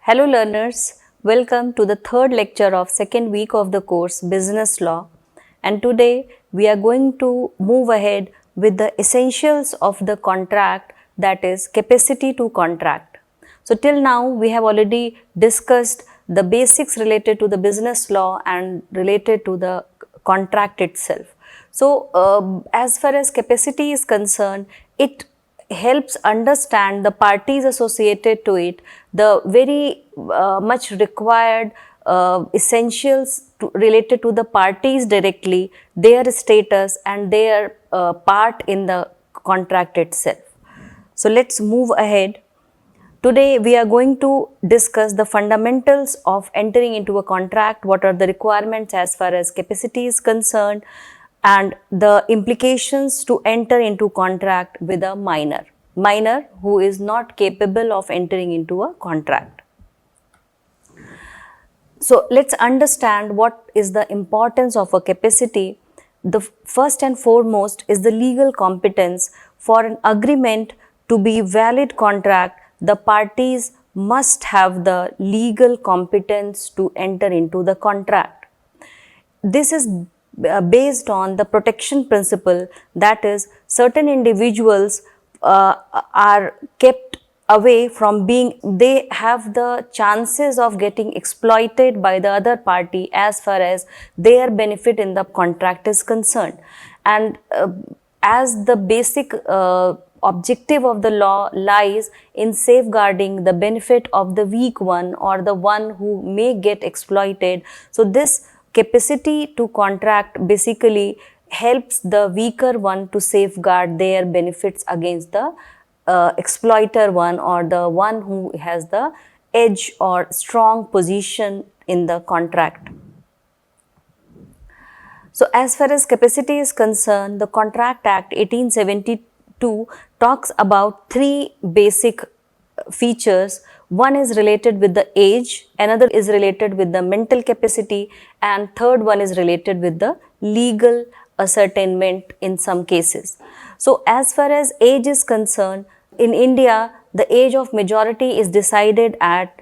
Hello learners, welcome to the third lecture of second week of the course Business Law, and today we are going to move ahead with the essentials of the contract, that is capacity to contract. So till now we have already discussed the basics related to the business law and related to the contract itself. So as far as capacity is concerned, it helps understand the parties associated to it, the very much required essentials related to the parties directly, their status and their part in the contract itself. So let's move ahead. Today we are going to discuss the fundamentals of entering into a contract, what are the requirements as far as capacity is concerned, and the implications to enter into contract with a minor who is not capable of entering into a contract. So let's understand what is the importance of a capacity. The first and foremost is the legal competence. For an agreement to be valid contract, the parties must have the legal competence to enter into the contract. This is based on the protection principle, that is, certain individuals are kept away from being, they have the chances of getting exploited by the other party as far as their benefit in the contract is concerned. And as the basic objective of the law lies in safeguarding the benefit of the weak one or the one who may get exploited. So this capacity to contract basically helps the weaker one to safeguard their benefits against the exploiter one or the one who has the edge or strong position in the contract. So as far as capacity is concerned, the Contract Act 1872 talks about three basic features. One is related with the age, another is related with the mental capacity, and third one is related with the legal ascertainment in some cases. So as far as age is concerned, in India, the age of majority is decided at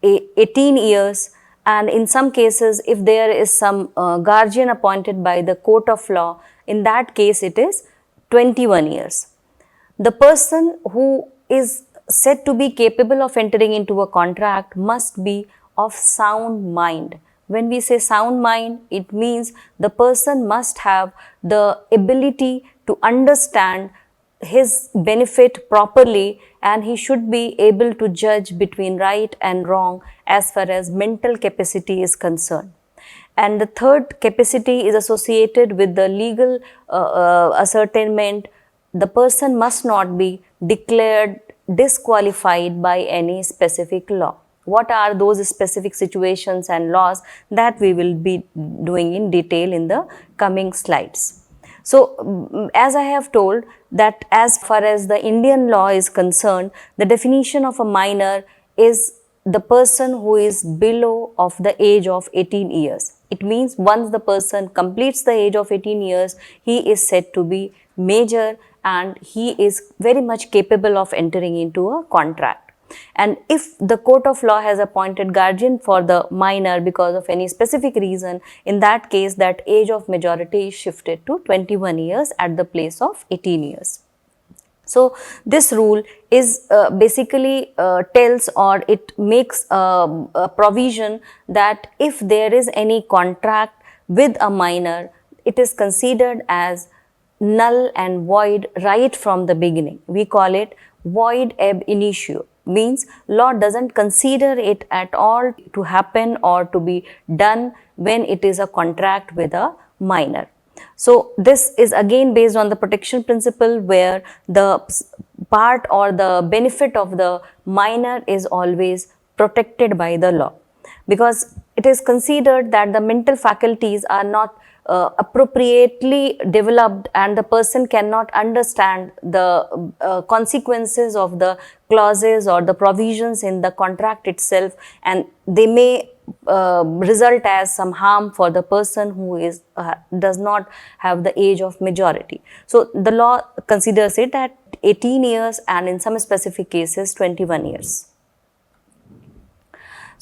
18 years, and in some cases, if there is some guardian appointed by the court of law, in that case it is 21 years. The person who is said to be capable of entering into a contract must be of sound mind. When we say sound mind, it means the person must have the ability to understand his benefit properly, and he should be able to judge between right and wrong as far as mental capacity is concerned. And the third capacity is associated with the legal ascertainment. The person must not be declared disqualified by any specific law. What are those specific situations and laws that we will be doing in detail in the coming slides. So, as I have told that as far as the Indian law is concerned, the definition of a minor is the person who is below of the age of 18 years. It means once the person completes the age of 18 years, he is said to be major and he is very much capable of entering into a contract. And if the court of law has appointed guardian for the minor because of any specific reason, in that case that age of majority is shifted to 21 years at the place of 18 years. So this rule is basically tells, or it makes a provision that if there is any contract with a minor, it is considered as null and void right from the beginning. We call it void ab initio. Means law doesn't consider it at all to happen or to be done when it is a contract with a minor. So this is again based on the protection principle, where the part or the benefit of the minor is always protected by the law, because it is considered that the mental faculties are not appropriately developed and the person cannot understand the consequences of the clauses or the provisions in the contract itself, and they may result as some harm for the person who is does not have the age of majority. So the law considers it at 18 years and in some specific cases 21 years.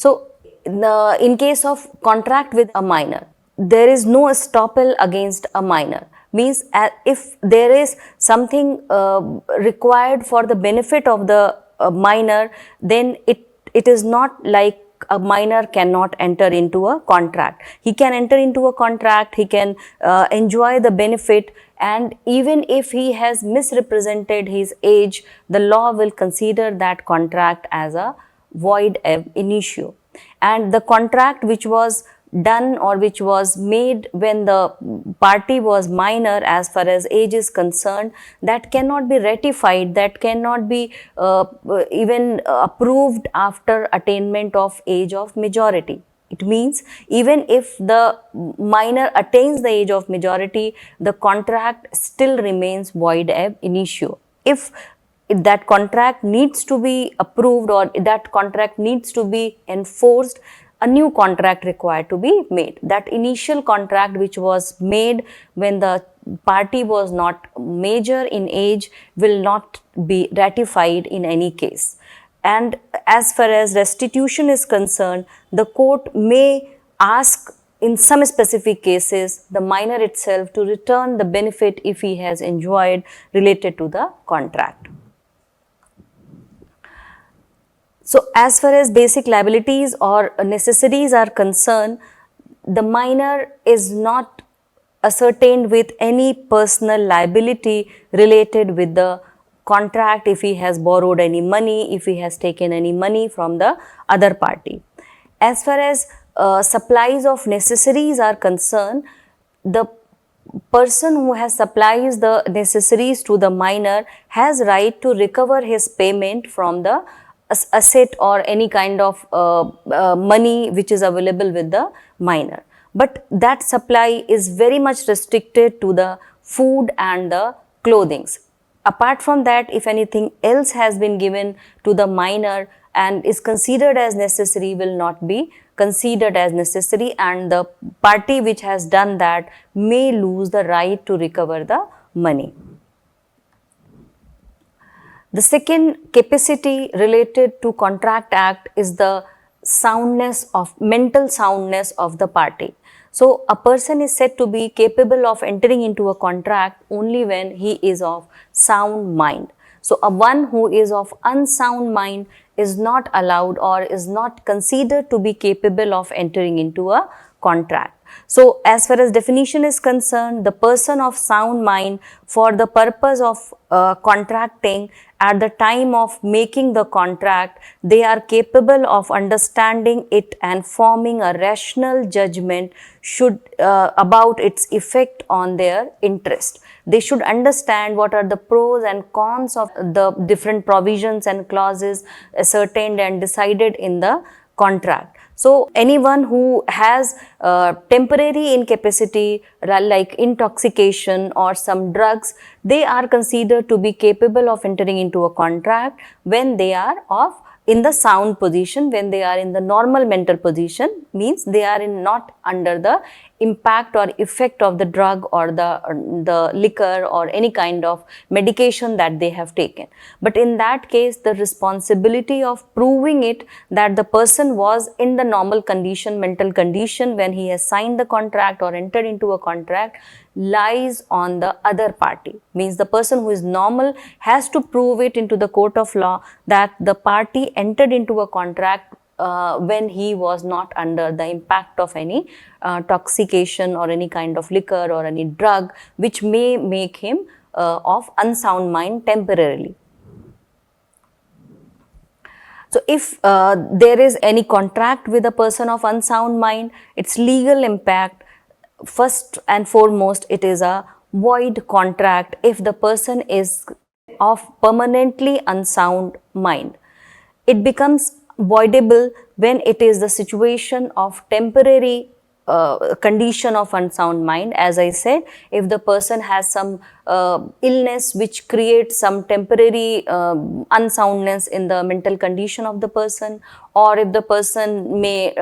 So, in case of contract with a minor, there is no estoppel against a minor. Means if there is something required for the benefit of the minor, then it is not like a minor cannot enter into a contract. He can enter into a contract, he can enjoy the benefit, and even if he has misrepresented his age, the law will consider that contract as a void ab initio. And the contract which was done or which was made when the party was minor, as far as age is concerned, that cannot be ratified, that cannot be even approved after attainment of age of majority. It means even if the minor attains the age of majority, the contract still remains void ab initio. If that contract needs to be approved or that contract needs to be enforced, a new contract required to be made. That initial contract which was made when the party was not major in age will not be ratified in any case. And as far as restitution is concerned, the court may ask in some specific cases the minor itself to return the benefit if he has enjoyed related to the contract. So, as far as basic liabilities or necessities are concerned, the minor is not ascertained with any personal liability related with the contract if he has borrowed any money, if he has taken any money from the other party. As far as supplies of necessaries are concerned, the person who has supplies the necessaries to the minor has right to recover his payment from the asset or any kind of money which is available with the minor. But that supply is very much restricted to the food and the clothings. Apart from that, if anything else has been given to the minor and is considered as necessary, will not be considered as necessary, and the party which has done that may lose the right to recover the money. The second capacity related to Contract Act is the mental soundness of the party. So, a person is said to be capable of entering into a contract only when he is of sound mind. So, a one who is of unsound mind is not allowed or is not considered to be capable of entering into a contract. So, as far as definition is concerned, the person of sound mind for the purpose of contracting, at the time of making the contract, they are capable of understanding it and forming a rational judgment about its effect on their interest. They should understand what are the pros and cons of the different provisions and clauses ascertained and decided in the contract. So, anyone who has temporary incapacity like intoxication or some drugs, they are considered to be capable of entering into a contract when they are in the sound position, when they are in the normal mental position, means they are not under the impact or effect of the drug or the liquor or any kind of medication that they have taken. But in that case, the responsibility of proving it that the person was in the normal condition, mental condition when he has signed the contract or entered into a contract lies on the other party. Means the person who is normal has to prove it into the court of law that the party entered into a contract when he was not under the impact of any toxication or any kind of liquor or any drug which may make him of unsound mind temporarily. So, if there is any contract with a person of unsound mind, its legal impact, first and foremost, it is a void contract if the person is of permanently unsound mind. It becomes voidable when it is the situation of temporary condition of unsound mind. As I said, if the person has some illness which creates some temporary unsoundness in the mental condition of the person, or if the person may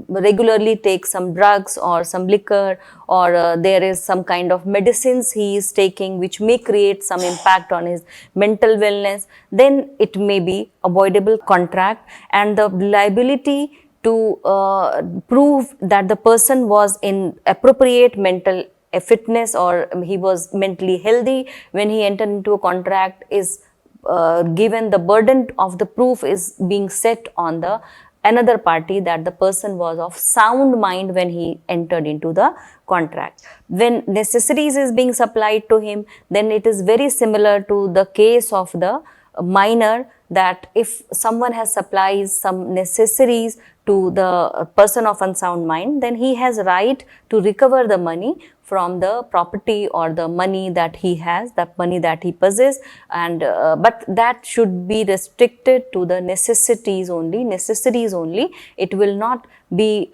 regularly take some drugs or some liquor, or there is some kind of medicines he is taking which may create some impact on his mental wellness, then it may be avoidable contract, and the liability to prove that the person was in appropriate mental fitness or he was mentally healthy when he entered into a contract is given, the burden of the proof is being set on the another party, that the person was of sound mind when he entered into the contract. When necessities is being supplied to him, then it is very similar to the case of the minor, that if someone has supplies some necessaries to the person of unsound mind, then he has right to recover the money from the property or the money that he has, the money that he possesses, and but that should be restricted to the necessities only, It will not be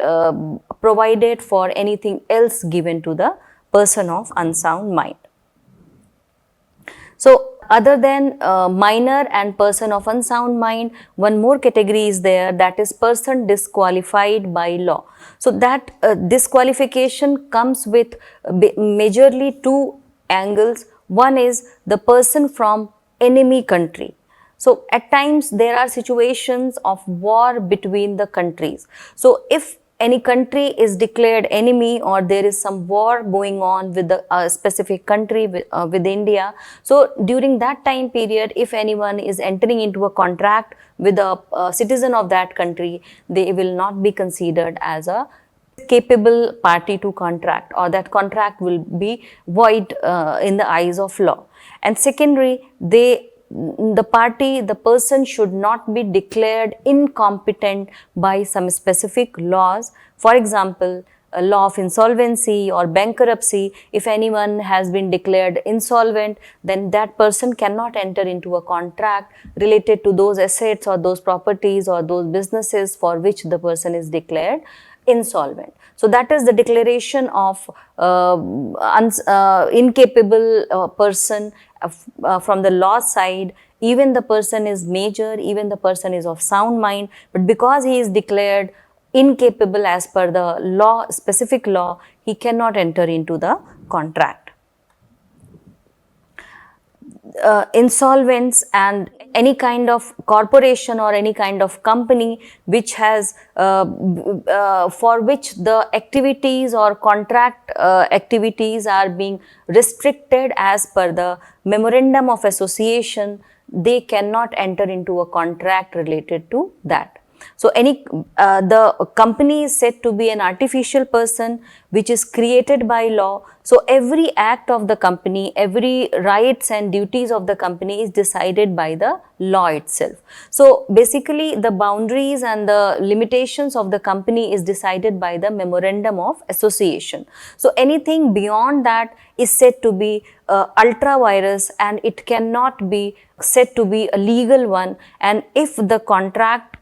provided for anything else given to the person of unsound mind. So, other than minor and person of unsound mind, one more category is there, that is person disqualified by law. So, that disqualification comes with majorly two angles. One is the person from enemy country. So, at times there are situations of war between the countries. So, if any country is declared enemy or there is some war going on with the specific country with India, so during that time period, if anyone is entering into a contract with a citizen of that country, they will not be considered as a capable party to contract, or that contract will be void in the eyes of law. And secondary, the person should not be declared incompetent by some specific laws. For example, a law of insolvency or bankruptcy. If anyone has been declared insolvent, then that person cannot enter into a contract related to those assets or those properties or those businesses for which the person is declared insolvent. So, that is the declaration of incapable person from the law side. Even the person is major, even the person is of sound mind, but because he is declared incapable as per the law, specific law, he cannot enter into the contract. Insolvents and any kind of corporation or any kind of company which has for which the activities or contract activities are being restricted as per the memorandum of association, they cannot enter into a contract related to that. So, the company is said to be an artificial person which is created by law. So, every act of the company, every rights and duties of the company is decided by the law itself. So, basically the boundaries and the limitations of the company is decided by the memorandum of association. So, anything beyond that is said to be ultra vires, and it cannot be said to be a legal one. And if the contract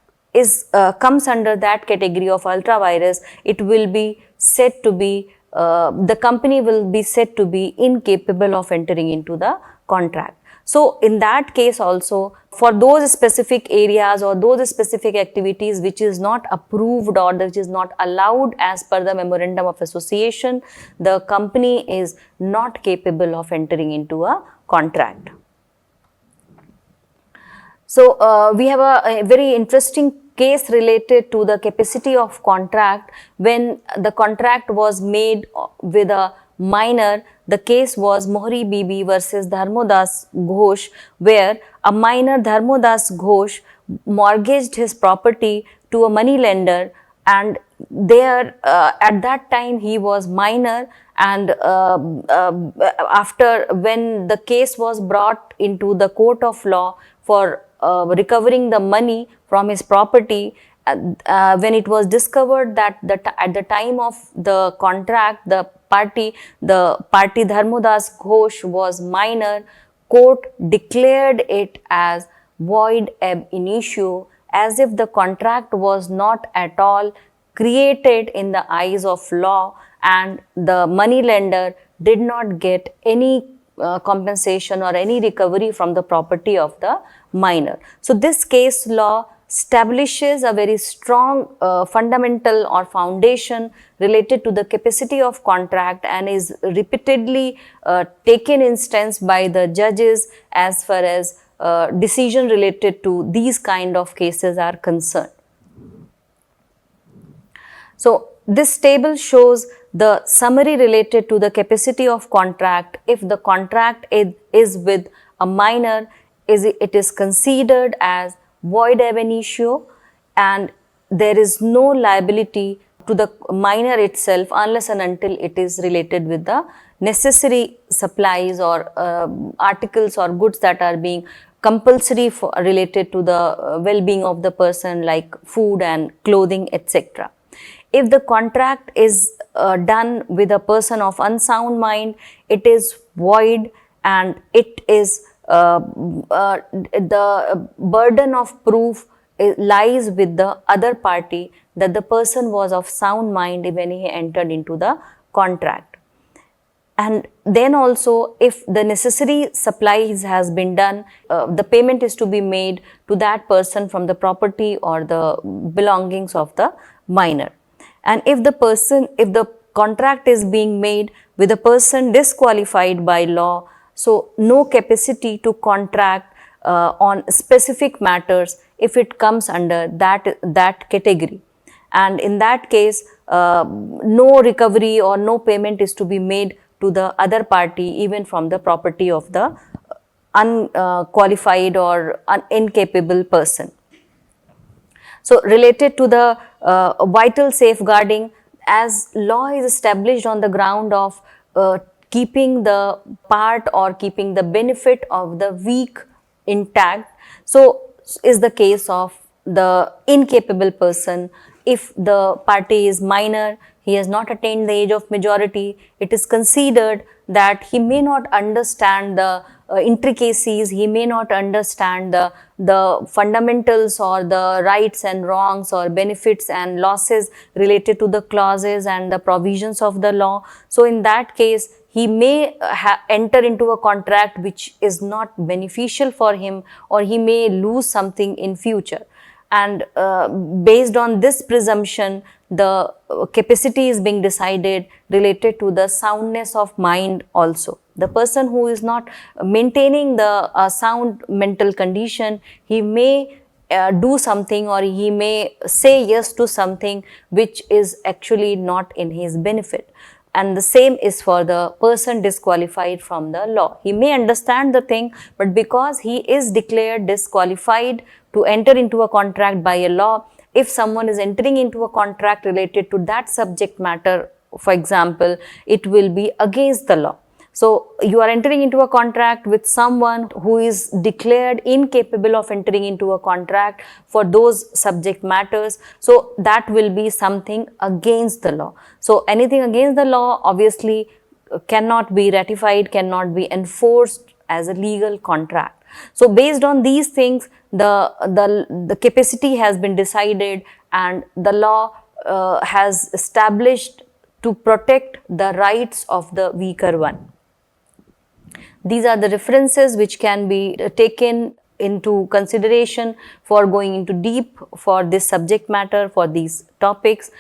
comes under that category of ultra vires, it will be said to be the company will be said to be incapable of entering into the contract. So, in that case also, for those specific areas or those specific activities which is not approved or which is not allowed as per the memorandum of association, the company is not capable of entering into a contract. So, we have a very interesting case related to the capacity of contract. When the contract was made with a minor, the case was Mohri Bibi versus Dharmodas Ghosh, where a minor, Dharmodas Ghosh, mortgaged his property to a money lender, and there at that time he was minor, and after when the case was brought into the court of law for recovering the money from his property, when it was discovered that at the time of the contract the party Dharmodas Ghosh was minor, court declared it as void ab initio, as if the contract was not at all created in the eyes of law, and the money lender did not get any compensation or any recovery from the property of the minor. So, this case law establishes a very strong fundamental or foundation related to the capacity of contract, and is repeatedly taken instance by the judges as far as decision related to these kind of cases are concerned. So this table shows the summary related to the capacity of contract. If the contract is with a minor, it is considered as void ab initio, and there is no liability to the minor itself unless and until it is related with the necessary supplies or articles or goods that are being compulsory for related to the well-being of the person, like food and clothing, etc. If the contract is done with a person of unsound mind, it is void, and it is the burden of proof lies with the other party that the person was of sound mind when he entered into the contract. And then also, if the necessary supplies has been done, the payment is to be made to that person from the property or the belongings of the minor. And if the contract is being made with a person disqualified by law, so no capacity to contract on specific matters if it comes under that category. And in that case, no recovery or no payment is to be made to the other party, even from the property of the unqualified or incapable person. So related to the vital safeguarding, as law is established on the ground of keeping the part or keeping the benefit of the weak intact, so is the case of the incapable person. If the party is minor, he has not attained the age of majority, it is considered that he may not understand the intricacies, he may not understand the fundamentals or the rights and wrongs or benefits and losses related to the clauses and the provisions of the law. So in that case, he may enter into a contract which is not beneficial for him, or he may lose something in future. And based on this presumption, the capacity is being decided related to the soundness of mind also. The person who is not maintaining the sound mental condition, he may do something, or he may say yes to something which is actually not in his benefit. And the same is for the person disqualified from the law. He may understand the thing, but because he is declared disqualified to enter into a contract by a law, if someone is entering into a contract related to that subject matter, for example, it will be against the law. So you are entering into a contract with someone who is declared incapable of entering into a contract for those subject matters. So that will be something against the law. So anything against the law obviously cannot be ratified, cannot be enforced as a legal contract. So based on these things, the capacity has been decided, and the law has established to protect the rights of the weaker one. These are the references which can be taken into consideration for going into deep for this subject matter, for these topics.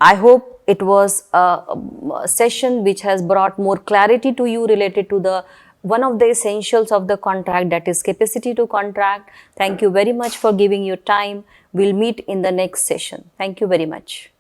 I hope it was a session which has brought more clarity to you related to the one of the essentials of the contract, that is capacity to contract. Thank you very much for giving your time. We'll meet in the next session. Thank you very much.